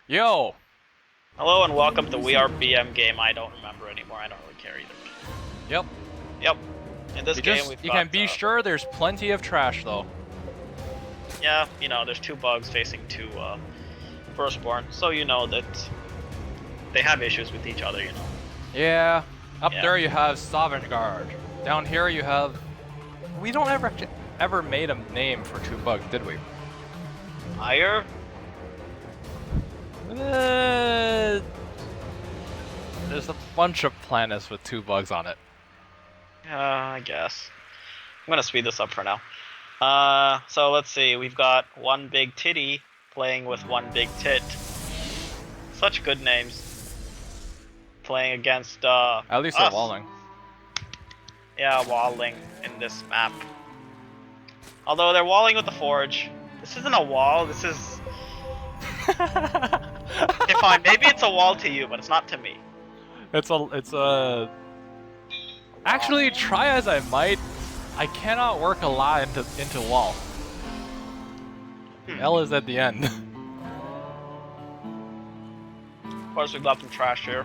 Yo! Hello and welcome to We Are BM game. I don't remember anymore. I don't really care either. Yep. Yep. In this game, we've You got, can be sure there's plenty of trash though. yeah, you know, there's two bugs facing two firstborn, so you know that they have issues with each other. You know. Yeah. Up Yeah. there you have Sovngarde. Down here you have. We don't ever made a name for two bugs, did we? Higher. There's a bunch of planets with two bugs on it. I guess. I'm gonna speed this up for now. So let's see. We've got one big titty playing with one big tit. Such good names. Playing against At least they're us. walling. Yeah, walling in this map. Although they're walling with the forge. This isn't a wall, this is... Okay, fine, maybe it's a wall to you, but it's not to me. It's a... Actually, try as I might, I cannot work a lot into wall. L is at the end. Of course, we've got some trash here.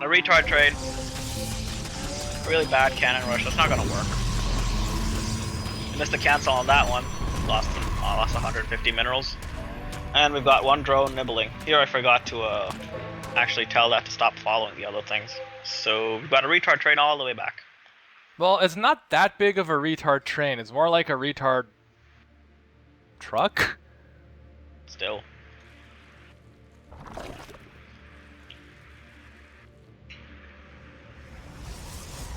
A retard trade. Really bad cannon rush, that's not gonna work. We missed a cancel on that one. Lost 150 minerals. And we've got one drone nibbling. Here I forgot to actually tell that to stop following the other things. So we've got a retard train all the way back. Well, it's not that big of a retard train. It's more like a retard truck. Still.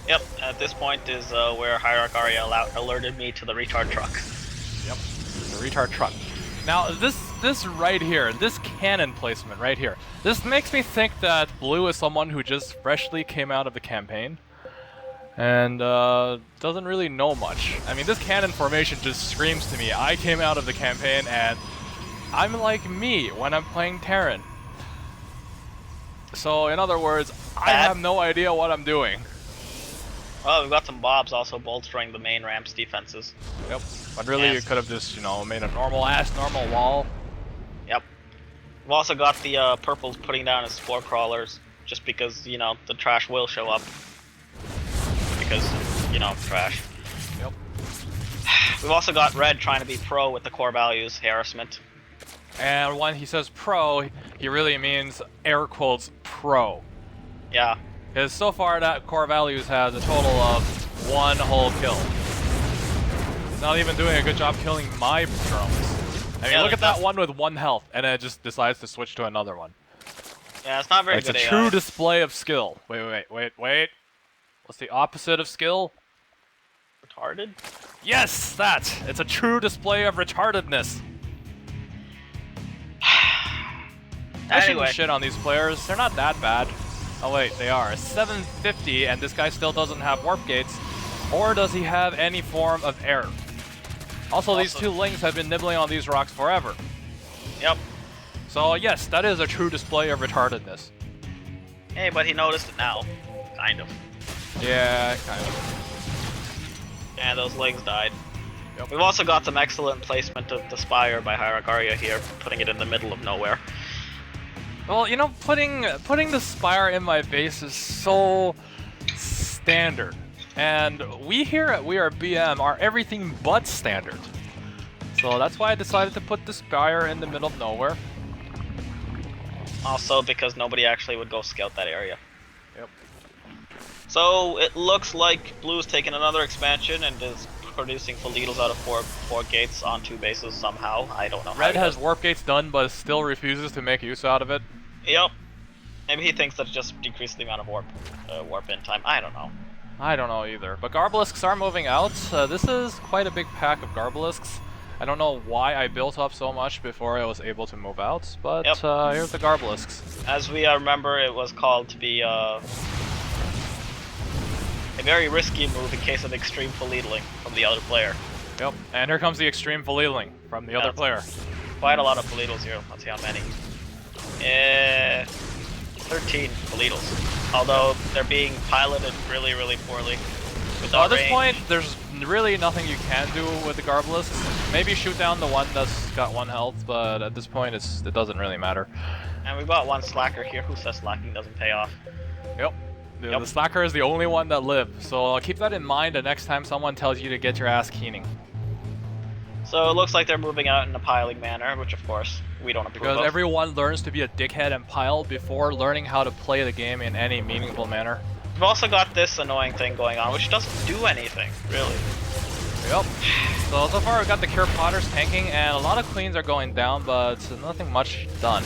Yep, at this point is where HierarchARiA alerted me to the retard truck. Yep, the retard truck. Now, this right here, this cannon placement right here, this makes me think that Blue is someone who just freshly came out of the campaign and doesn't really know much. I mean, this cannon formation just screams to me, I came out of the campaign and I'm like me when I'm playing Terran. So, in other words, I have no idea what I'm doing. Well, we've got some bobs also bolstering the main ramp's defenses. Yep, but really you could have just, you know, made a normal wall. Yep. We've also got the purples putting down his spore crawlers, just because, you know, the trash will show up. Because, you know, trash. Yep. We've also got red trying to be pro with the core values harassment. And when he says pro, he really means air quotes pro. Yeah. Because so far that core values has a total of one whole kill. It's not even doing a good job killing my drones. I mean, look at that one with 1 health, and it just decides to switch to another one. Yeah, it's not very good. It's a true display of skill. Wait. What's the opposite of skill? Retarded? Yes, that! It's a true display of retardedness. I shouldn't shit on these players. They're not that bad. Oh wait, they are. 750, and this guy still doesn't have warp gates. Or does he have any form of air? Also, these two lings have been nibbling on these rocks forever. Yep. So yes, that is a true display of retardedness. Hey, but he noticed it now. Kind of. Yeah, kind of. And those lings died. Yep. We've also got some excellent placement of the Spire by HierarchARiA here, putting it in the middle of nowhere. Well, you know, putting the Spire in my base is so standard. And we here at We Are BM are everything but standard. So that's why I decided to put the Spire in the middle of nowhere. Also because nobody actually would go scout that area. Yep. So it looks like Blue's taken another expansion and is producing full needles out of four gates on 2 bases somehow. I don't know how. Red has warp gates done, but still refuses to make use out of it. Yep. Maybe he thinks that it just decreases the amount of warp in time. I don't know. I don't know either. But Garbelisks are moving out. This is quite a big pack of Garbelisks. I don't know why I built up so much before I was able to move out, but here's the Garbelisks. As we remember, it was called to be a very risky move in case of extreme full needling from the other player. Yep, and here comes the extreme full needling from the other player. Quite a lot of full needles here. Let's see how many. 13 full needles. Although they're being piloted really, really poorly. At this point, there's really nothing you can do with the Garbalisks. Maybe shoot down the one that's got 1 health, but at this point it doesn't really matter. And we've got one slacker here. Who says slacking doesn't pay off? Yep. The slacker is the only one that lived, so keep that in mind the next time someone tells you to get your ass keening. So it looks like they're moving out in a piling manner, which of course we don't approve of. Because everyone learns to be a dickhead and pile before learning how to play the game in any meaningful manner. We've also got this annoying thing going on, which doesn't do anything, really. Yep. So far we've got the Cure Potters tanking, and a lot of Queens are going down, but nothing much done.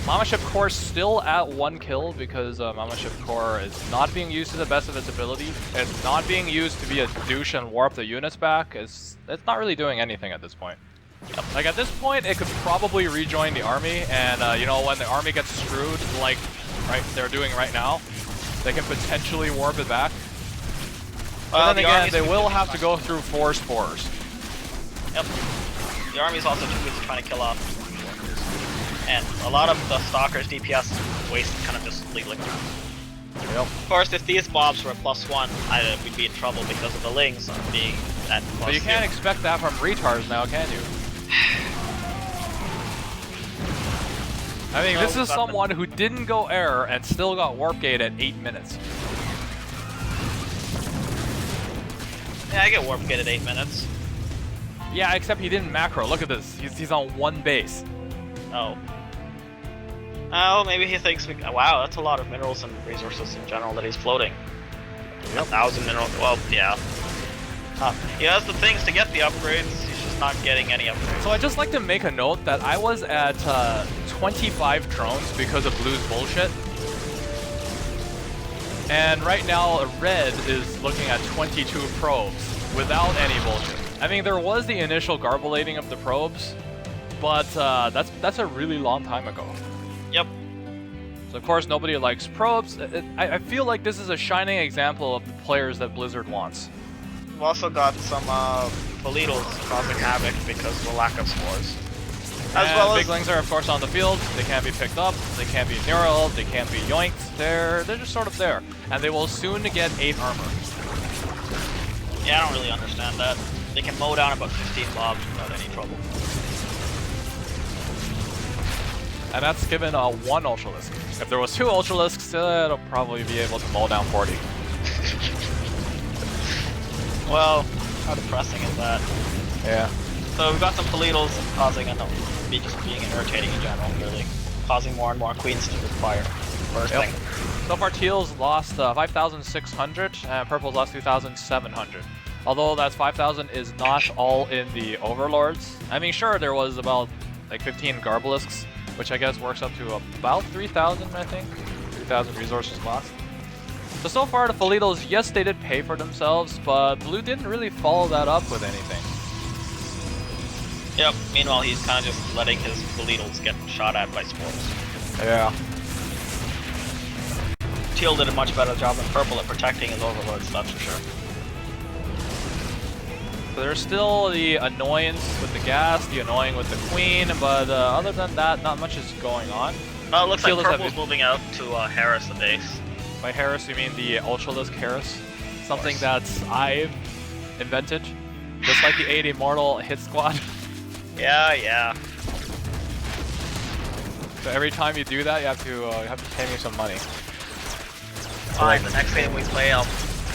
Mama Ship Core still at 1 kill because Mama Ship Core is not being used to the best of its ability. It's not being used to be a douche and warp the units back. It's not really doing anything at this point. Like at this point, it could probably rejoin the army, and you know, when the army gets screwed, like they're doing right now, they can potentially warp it back. But then again, they will have to go through 4 spores. Yep. The army's also too busy trying to kill off. And a lot of the Stalker's DPS is wasted kind of just completely. Yep. Of course, if these mobs were +1, we'd be in trouble because of the Lings being at +2. But you can't expect that from retards now, can you? I mean, this is someone who didn't go error and still got warp gate at 8 minutes. Yeah, I get warp gate at 8 minutes. Yeah, except he didn't macro. Look at this. He's on 1 base. Oh. Oh, maybe he thinks wow, that's a lot of minerals and resources in general that he's floating. Yep. 1,000 minerals. Well, yeah. He has the things to get the upgrades. He's just not getting any upgrades. So I'd just like to make a note that I was at 25 drones because of Blue's bullshit. And right now, Red is looking at 22 probes without any bullshit. I mean, there was the initial garbulating of the probes, but that's a really long time ago. Yep. So of course nobody likes probes. I feel like this is a shining example of the players that Blizzard wants. We've also got some Politos causing havoc because of the lack of spores. As well as Biglings are of course on the field. They can't be picked up. They can't be neural. They can't be yoinked. They're just sort of there, and they will soon get 8 armor. Yeah, I don't really understand that. They can mow down about 15 mobs without any trouble. And that's given 1 Ultralisk. If there was 2 Ultralisks, it'll probably be able to mow down 40. Well, how depressing is that? Yeah. So we've got some Politos causing, just being irritating in general, really. Causing more and more queens to require bursting. So far Teal's lost 5,600 and Purple's lost 2,700. Although that 5,000 is not all in the Overlords. I mean, sure, there was about like 15 Garbalisks, which I guess works up to about 3,000, I think. 3,000 resources lost. So far the Politos, yes, they did pay for themselves, but Blue didn't really follow that up with anything. Yep, meanwhile he's kind of just letting his Politos get shot at by spores. Yeah. Teal did a much better job than Purple at protecting his Overlords, that's for sure. So there's still the annoyance with the gas, the annoying with the Queen, but other than that, not much is going on. Well, it looks like Purple's moving out to Harris the base. By Harris, you mean the Ultralisk Harris? Something that I've invented, just like the 8 Immortal hit squad. Yeah. So every time you do that, you have to pay me some money. Fine, the next game we play, I'll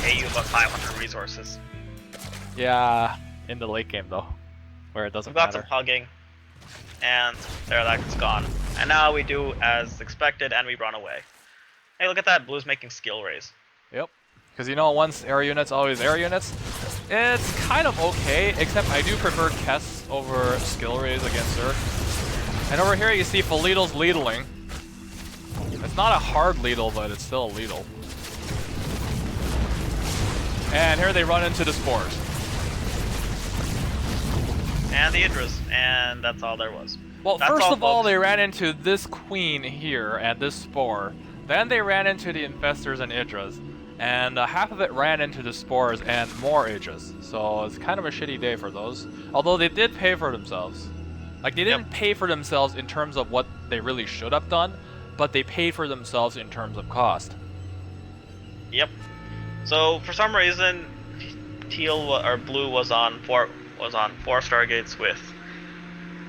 pay you about 500 resources. Yeah, in the late game though, where it doesn't We've got matter. some hugging, and there, that's gone. And now we do as expected, and we run away. Hey, look at that, Blue's making skill raise. Yep, because you know, once air units, always air units. It's kind of okay, except I do prefer Kess over skill raise against Zerg. And over here you see Polito's Leadling. It's not a hard Leadle, but it's still a Leadle. And here they run into the spores. And the Idras, and that's all there was. Well, first of all, they ran into this Queen here and this Spore. Then they ran into the Infestors and Idras. And half of it ran into the Spores and more Idras. So it's kind of a shitty day for those. Although they did pay for themselves. Like, they didn't pay for themselves in terms of what they really should have done, but they paid for themselves in terms of cost. Yep. So, for some reason, or blue was on four stargates with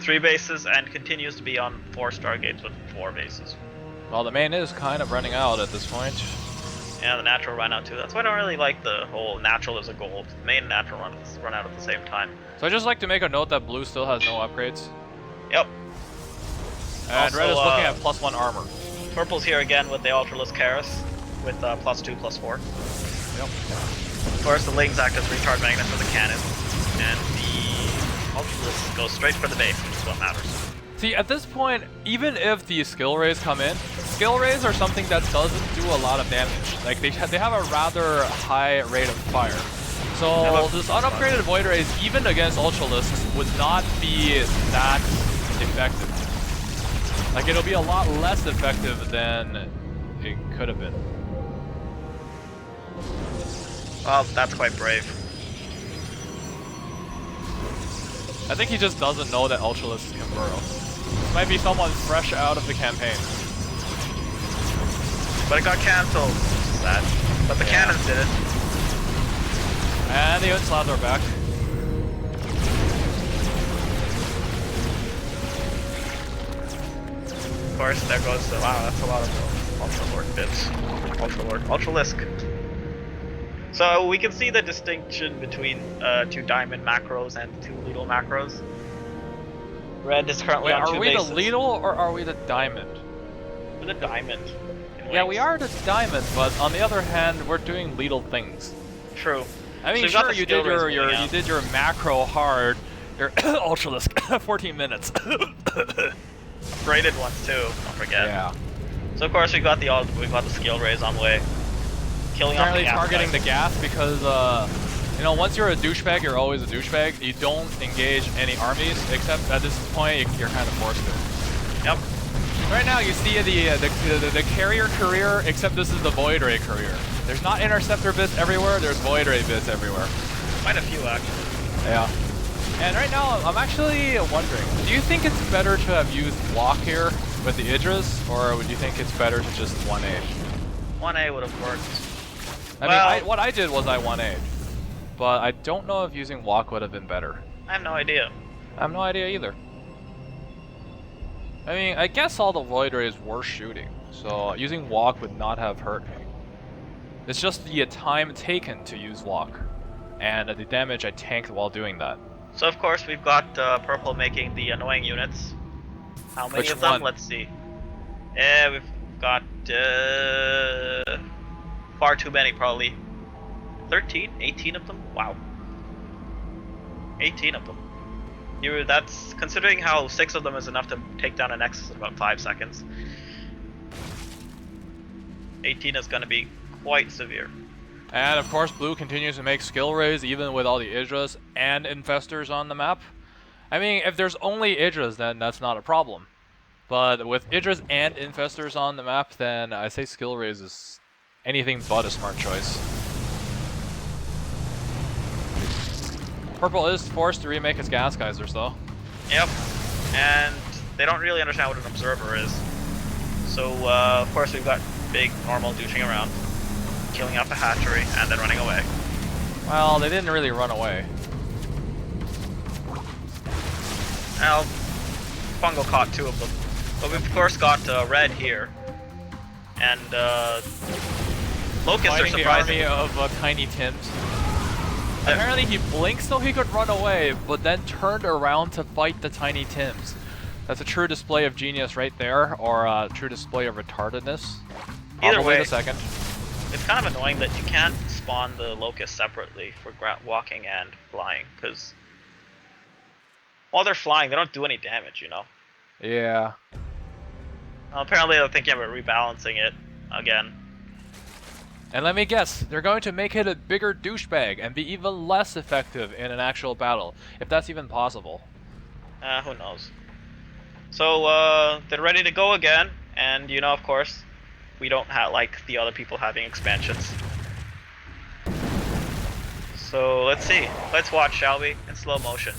3 bases and continues to be on 4 stargates with 4 bases. Well, the main is kind of running out at this point. Yeah, the natural run out too. That's why I don't really like the whole natural is a gold. The main and natural run out at the same time. So I just like to make a note that blue still has no upgrades. Yep. And also, red is looking at +1 armor. Purple's here again with the Ultralisk Karis with +2, +4. Yep. Of course, the Lings act as retard magnets for the cannon, and the Ultralisk goes straight for the base, which is what matters. See, at this point, even if the skill rays come in, skill rays are something that doesn't do a lot of damage. Like, they have a rather high rate of fire. So, this unupgraded Void Rays, even against Ultralisks, would not be that effective. Like, it'll be a lot less effective than it could have been. Well, that's quite brave. I think he just doesn't know that Ultralisks can burrow. This might be someone fresh out of the campaign. But it got cancelled, which is sad. But the cannons did it. And the Unslabs are back. Of course, there goes the... Wow, that's a lot of Ultralord bits. Ultralisk. So we can see the distinction between 2 diamond macros and 2 Lidl macros. Red is currently on 2 bases. Are we the Lidl or are we the diamond? We're the diamond. Yeah, we are the diamond, but on the other hand, we're doing Lidl things. True. I mean, so sure, you did your macro hard, your Ultralisk, 14 minutes. Upgraded ones too. Don't forget. Yeah. So of course we got the skill rays on the way, killing off the gas targeting guys. the gas because you know, once you're a douchebag, you're always a douchebag. You don't engage any armies, except at this point you're kind of forced to. Yep. Right now you see the carrier career, except this is the Void Ray career. There's not interceptor bits everywhere. There's Void Ray bits everywhere. Quite a few actually. Yeah. And right now, I'm actually wondering, do you think it's better to have used block here with the Idris, or would you think it's better to just 1A? 1A would have worked. I mean, what I did was I 1A, but I don't know if using walk would have been better. I have no idea. I have no idea either. I mean, I guess all the Void Rays were shooting, so using walk would not have hurt me. It's just the time taken to use walk, and the damage I tanked while doing that. So of course we've got purple making the annoying units. How many of them? Let's see. We've got far too many, probably 13, 18 of them. Wow, 18 of them. That's considering how 6 of them is enough to take down a Nexus in about 5 seconds. 18 is going to be quite severe. And of course, blue continues to make skill rays even with all the Idras and infestors on the map. I mean, if there's only Idras, then that's not a problem. But with Idras and infestors on the map, then I say skill rays is anything but a smart choice. Purple is forced to remake its gas geysers though. Yep, and they don't really understand what an observer is. So of course we've got big normal douching around, killing off a hatchery, and then running away. Well, they didn't really run away. Well, Fungal caught 2 of them. But we've of course got red here. And Locusts are surprising. The army of Tiny Tims. Apparently he blinked so he could run away, but then turned around to fight the Tiny Tims. That's a true display of genius right there, or a true display of retardedness. Either way, the second. It's kind of annoying that you can't spawn the Locusts separately for walking and flying, because while they're flying, they don't do any damage, you know? Yeah. Apparently they're thinking about rebalancing it again. And let me guess, they're going to make it a bigger douchebag and be even less effective in an actual battle, if that's even possible. Who knows. So, they're ready to go again, and you know, of course, we don't like the other people having expansions. So, let's see. Let's watch, shall we? In slow motion.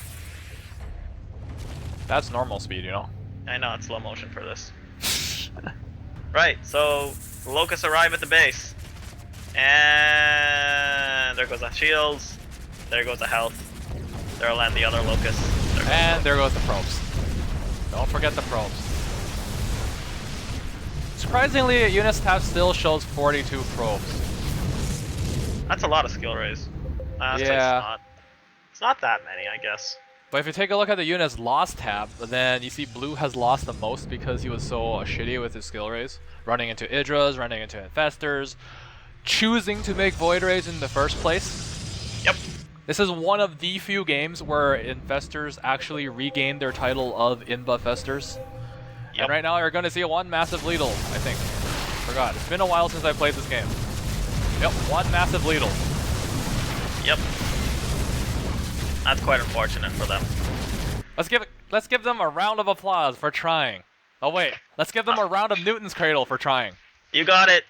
That's normal speed, you know? I know, it's slow motion for this. Right, so, the Locusts arrive at the base. And there goes our shields. There goes the health. There'll land the other locust. There goes the probes. Don't forget the probes. Surprisingly, Eunice tab still shows 42 probes. That's a lot of skill raise. Yeah. It's not that many, I guess. But if you take a look at the Eunice lost tab, then you see Blue has lost the most because he was so shitty with his skill raise. Running into Idras, running into Infestors, choosing to make Void Rays in the first place. Yep. This is one of the few games where Infestors actually regained their title of Inbuffestors. Yep. And right now you're going to see one massive Leadle, I think. Forgot. It's been a while since I played this game. Yep, one massive Leadle. Yep. That's quite unfortunate for them. Let's give them a round of applause for trying. Oh wait, let's give them a round of Newton's Cradle for trying. You got it.